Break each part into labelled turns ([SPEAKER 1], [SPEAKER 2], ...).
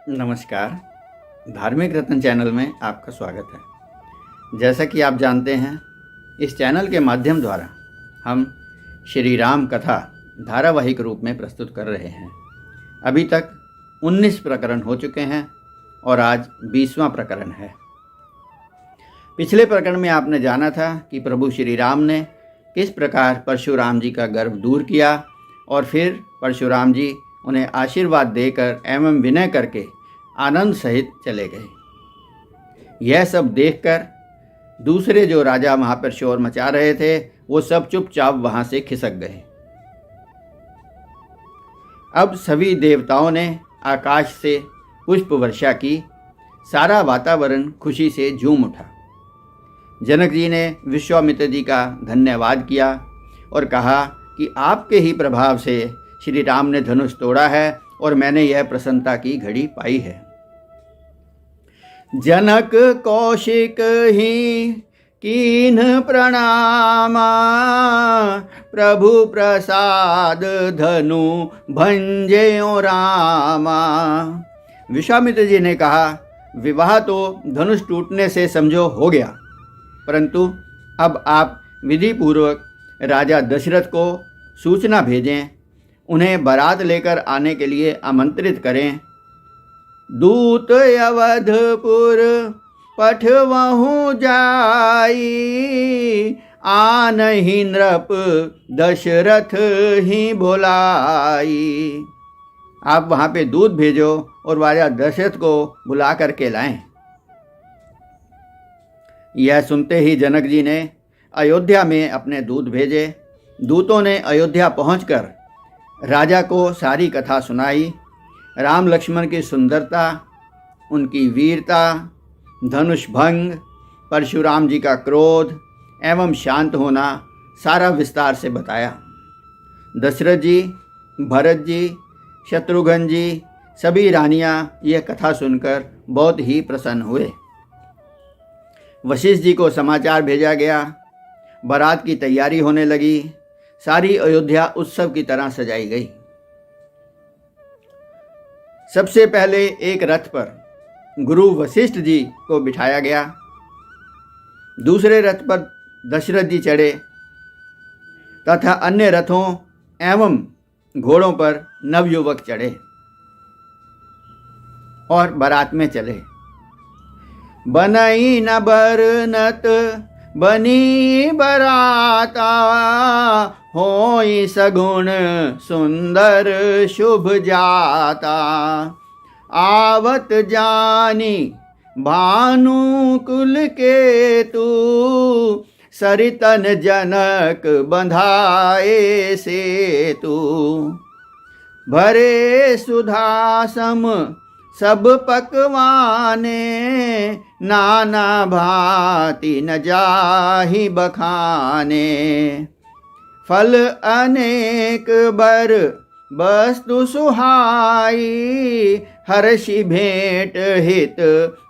[SPEAKER 1] नमस्कार। धार्मिक रत्न चैनल में आपका स्वागत है। जैसा कि आप जानते हैं, इस चैनल के माध्यम द्वारा हम श्री राम कथा धारावाहिक रूप में प्रस्तुत कर रहे हैं। अभी तक 19 प्रकरण हो चुके हैं और आज 20वां प्रकरण है। पिछले प्रकरण में आपने जाना था कि प्रभु श्री राम ने किस प्रकार परशुराम जी का गर्व दूर किया और फिर परशुराम जी उन्हें आशीर्वाद देकर एवं विनय करके आनंद सहित चले गए। यह सब देखकर दूसरे जो राजा वहाँ पर शोर मचा रहे थे वो सब चुपचाप वहाँ से खिसक गए। अब सभी देवताओं ने आकाश से पुष्प वर्षा की। सारा वातावरण खुशी से झूम उठा। जनक जी ने विश्वामित्र जी का धन्यवाद किया और कहा कि आपके ही प्रभाव से श्री राम ने धनुष तोड़ा है और मैंने यह प्रसन्नता की घड़ी पाई है। जनक कौशिक ही कीन प्रणामा, प्रभु प्रसाद धनु भंजेओ रामा। विश्वामित्र जी ने कहा, विवाह तो धनुष टूटने से समझो हो गया, परंतु अब आप विधि पूर्वक राजा दशरथ को सूचना भेजें, उन्हें बारात लेकर आने के लिए आमंत्रित करें। दूत अवधपुर पठवहु जाई, आनहि नृप दशरथ ही बुलाई। आप वहाँ पे दूत भेजो और राजा दशरथ को बुला करके लाएं। यह सुनते ही जनक जी ने अयोध्या में अपने दूत भेजे। दूतों ने अयोध्या पहुंचकर राजा को सारी कथा सुनाई। राम लक्ष्मण की सुंदरता, उनकी वीरता, धनुष भंग, परशुराम जी का क्रोध एवं शांत होना सारा विस्तार से बताया। दशरथ जी, भरत जी, शत्रुघ्न जी, सभी रानियां यह कथा सुनकर बहुत ही प्रसन्न हुए। वशिष्ठ जी को समाचार भेजा गया। बारात की तैयारी होने लगी। सारी अयोध्या उत्सव की तरह सजाई गई। सबसे पहले एक रथ पर गुरु वशिष्ठ जी को बिठाया गया। दूसरे रथ पर दशरथ जी चढ़े तथा अन्य रथों एवं घोड़ों पर नवयुवक चढ़े और बारात में चले। बनई न बरनत बनी बराता, होई सगुण सुंदर शुभ जाता। आवत जानी भानुकुल के तू, सरितन जनक बंधाए से तू। भरे सुधा सम सब पकवाने, नाना भांति न जाहि बखाने। फल अनेक बर वस्तु सुहाई, हर्षि भेंट हित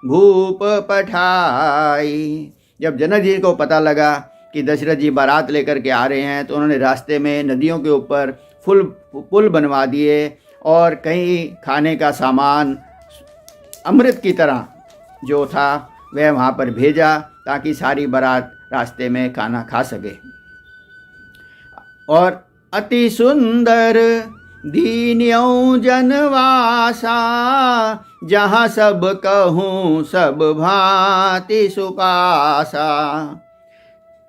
[SPEAKER 1] भूप पठाई। जब जनक जी को पता लगा कि दशरथ जी बारात लेकर के आ रहे हैं तो उन्होंने रास्ते में नदियों के ऊपर पुल बनवा दिए और कहीं खाने का सामान अमृत की तरह जो था वह वहाँ पर भेजा ताकि सारी बारात रास्ते में खाना खा सके। और अति सुंदर दीन्यों जनवासा, जहाँ सब कहूँ सब भांति सुकासा।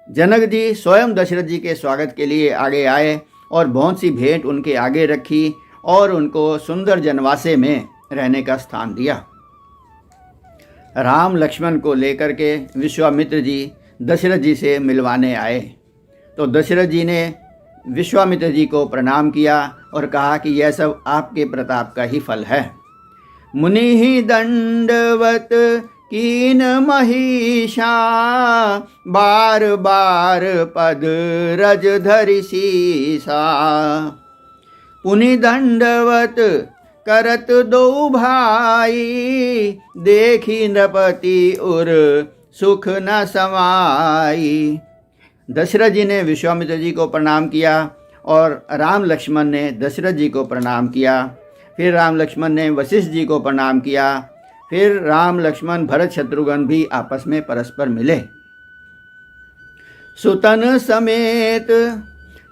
[SPEAKER 1] जनक जी स्वयं दशरथ जी के स्वागत के लिए आगे आए और बहुत सी भेंट उनके आगे रखी और उनको सुंदर जनवासे में रहने का स्थान दिया। राम लक्ष्मण को लेकर के विश्वामित्र जी दशरथ जी से मिलवाने आए तो दशरथ जी ने विश्वामित्र जी को प्रणाम किया और कहा कि यह सब आपके प्रताप का ही फल है। मुनि ही दंडवत कीन महिषा, बार बार पद रज धरि सीसा। पुनि दंडवत करत दो भाई, देखी नृपति उर सुख न समाई। दशरथ जी ने विश्वामित्र जी को प्रणाम किया और राम लक्ष्मण ने दशरथ जी को प्रणाम किया। फिर राम लक्ष्मण ने वशिष्ठ जी को प्रणाम किया। फिर राम लक्ष्मण भरत शत्रुघ्न भी आपस में परस्पर मिले। सुतन समेत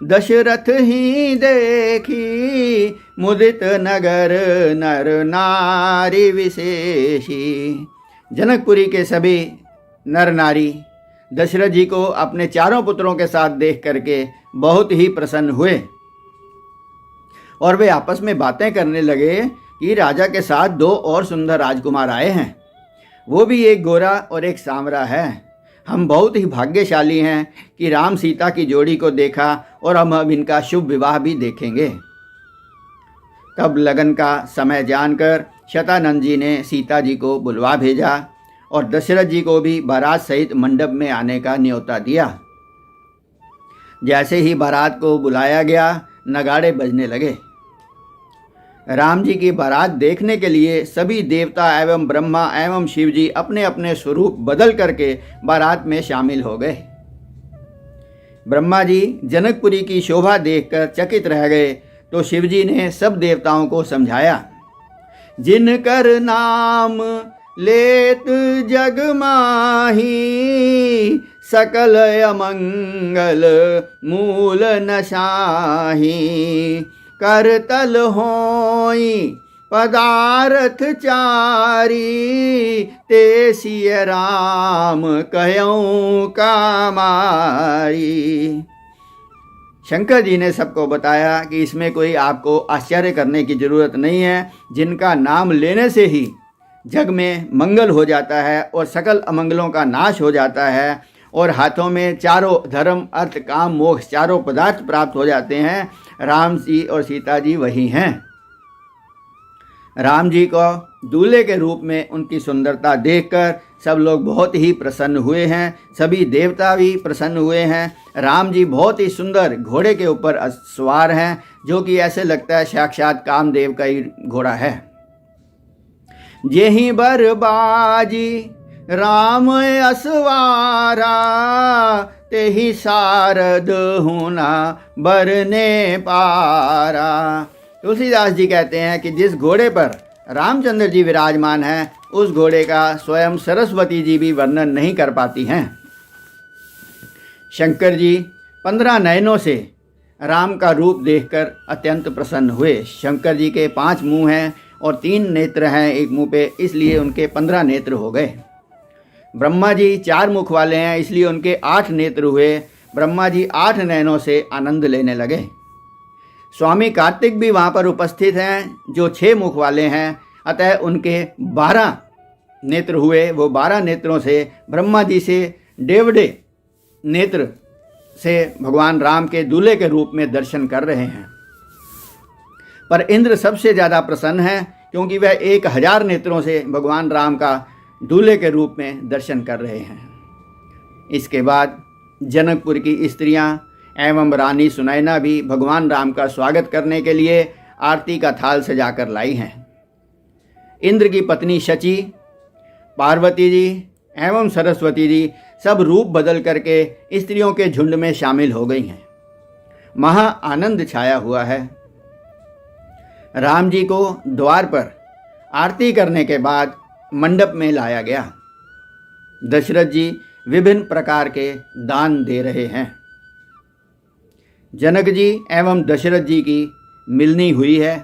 [SPEAKER 1] दशरथ ही देखी, मुदित नगर नर नारी विशेषी। जनकपुरी के सभी नर नारी दशरथ जी को अपने चारों पुत्रों के साथ देख करके बहुत ही प्रसन्न हुए और वे आपस में बातें करने लगे कि राजा के साथ 2 और सुंदर राजकुमार आए हैं, वो भी एक गोरा और एक सांवरा है। हम बहुत ही भाग्यशाली हैं कि राम सीता की जोड़ी को देखा और हम अब इनका शुभ विवाह भी देखेंगे। तब लगन का समय जानकर शतानंद जी ने सीता जी को बुलवा भेजा और दशरथ जी को भी बारात सहित मंडप में आने का न्योता दिया। जैसे ही बारात को बुलाया गया, नगाड़े बजने लगे। राम जी की बारात देखने के लिए सभी देवता एवं ब्रह्मा एवं शिव जी अपने अपने स्वरूप बदल करके बारात में शामिल हो गए। ब्रह्मा जी जनकपुरी की शोभा देखकर चकित रह गए तो शिव जी ने सब देवताओं को समझाया, जिनकर नाम लेत जग माही, सकल अमंगल मूल नशाही। करतल होई पदार्थ चारी, ते सिय राम कहऊँ कामारी। शंकर जी ने सबको बताया कि इसमें कोई आपको आश्चर्य करने की जरूरत नहीं है, जिनका नाम लेने से ही जग में मंगल हो जाता है और सकल अमंगलों का नाश हो जाता है और हाथों में चारों धर्म अर्थ काम मोक्ष चारों पदार्थ प्राप्त हो जाते हैं। राम जी और सीता जी वही हैं। राम जी को दूल्हे के रूप में उनकी सुंदरता देखकर सब लोग बहुत ही प्रसन्न हुए हैं, सभी देवता भी प्रसन्न हुए हैं। राम जी बहुत ही सुंदर घोड़े के ऊपर सवार हैं, जो कि ऐसे लगता है साक्षात कामदेव का ही घोड़ा है। जेहि बरबाजी राम असवारा, तेहि सारद हुना बरने पारा। तुलसीदास जी कहते हैं कि जिस घोड़े पर रामचंद्र जी विराजमान हैं, उस घोड़े का स्वयं सरस्वती जी भी वर्णन नहीं कर पाती हैं। शंकर जी 15 नयनों से राम का रूप देखकर अत्यंत प्रसन्न हुए। शंकर जी के 5 मुंह हैं और 3 नेत्र हैं एक मुंह पे, इसलिए उनके 15 नेत्र हो गए। ब्रह्मा जी 4 मुख वाले हैं, इसलिए उनके 8 नेत्र हुए। ब्रह्मा जी 8 नयनों से आनंद लेने लगे। स्वामी कार्तिक भी वहाँ पर उपस्थित हैं, जो 6 मुख वाले हैं, अतः उनके 12 नेत्र हुए। वो 12 नेत्रों से ब्रह्मा जी से 1.5 नेत्र से भगवान राम के दूल्हे के रूप में दर्शन कर रहे हैं। पर इंद्र सबसे ज़्यादा प्रसन्न है, क्योंकि वह 1000 नेत्रों से भगवान राम का दूल्हे के रूप में दर्शन कर रहे हैं। इसके बाद जनकपुर की स्त्रियां एवं रानी सुनैना भी भगवान राम का स्वागत करने के लिए आरती का थाल सजाकर लाई हैं। इंद्र की पत्नी शची, पार्वती जी एवं सरस्वती जी सब रूप बदल करके स्त्रियों के झुंड में शामिल हो गई हैं। महा आनंद छाया हुआ है। राम जी को द्वार पर आरती करने के बाद मंडप में लाया गया। दशरथ जी विभिन्न प्रकार के दान दे रहे हैं। जनक जी एवं दशरथ जी की मिलनी हुई है।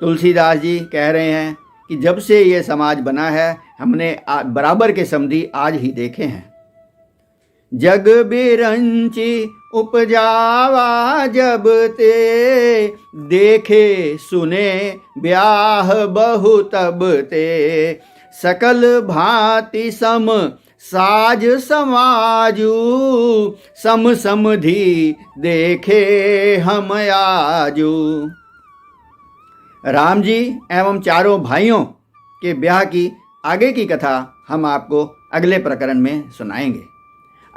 [SPEAKER 1] तुलसीदास जी कह रहे हैं कि जब से ये समाज बना है, हमने बराबर के समधी आज ही देखे हैं। जग बिरंची उपजावा जब ते, देखे सुने ब्याह बहु तब ते। सकल भांति सम साज समाजू, सम समधि देखे हम आजू। राम जी एवं चारों भाइयों के ब्याह की आगे की कथा हम आपको अगले प्रकरण में सुनाएंगे।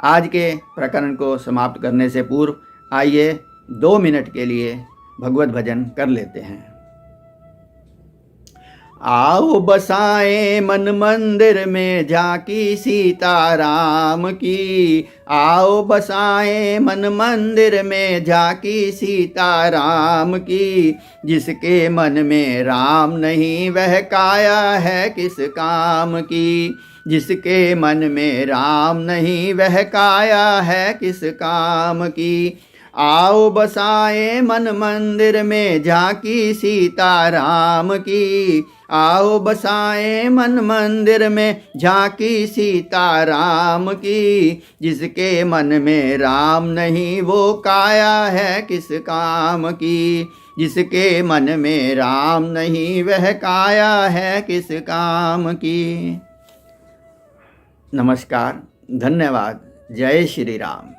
[SPEAKER 1] आज के प्रकरण को समाप्त करने से पूर्व आइए 2 मिनट के लिए भगवत भजन कर लेते हैं। आओ बसाएं मन मंदिर में झांकी सीताराम की। आओ बसाएं मन मंदिर में झांकी सीताराम की। जिसके मन में राम नहीं वह काया है किस काम की। जिसके मन में राम नहीं वह काया है किस काम की। आओ बसाएं मन मंदिर में झांकी सीताराम की। आओ बसाएं मन मंदिर में झांकी सीताराम की। जिसके मन में राम नहीं वो काया है किस काम की। जिसके मन में राम नहीं वह काया है किस काम की। नमस्कार, धन्यवाद। जय श्री राम।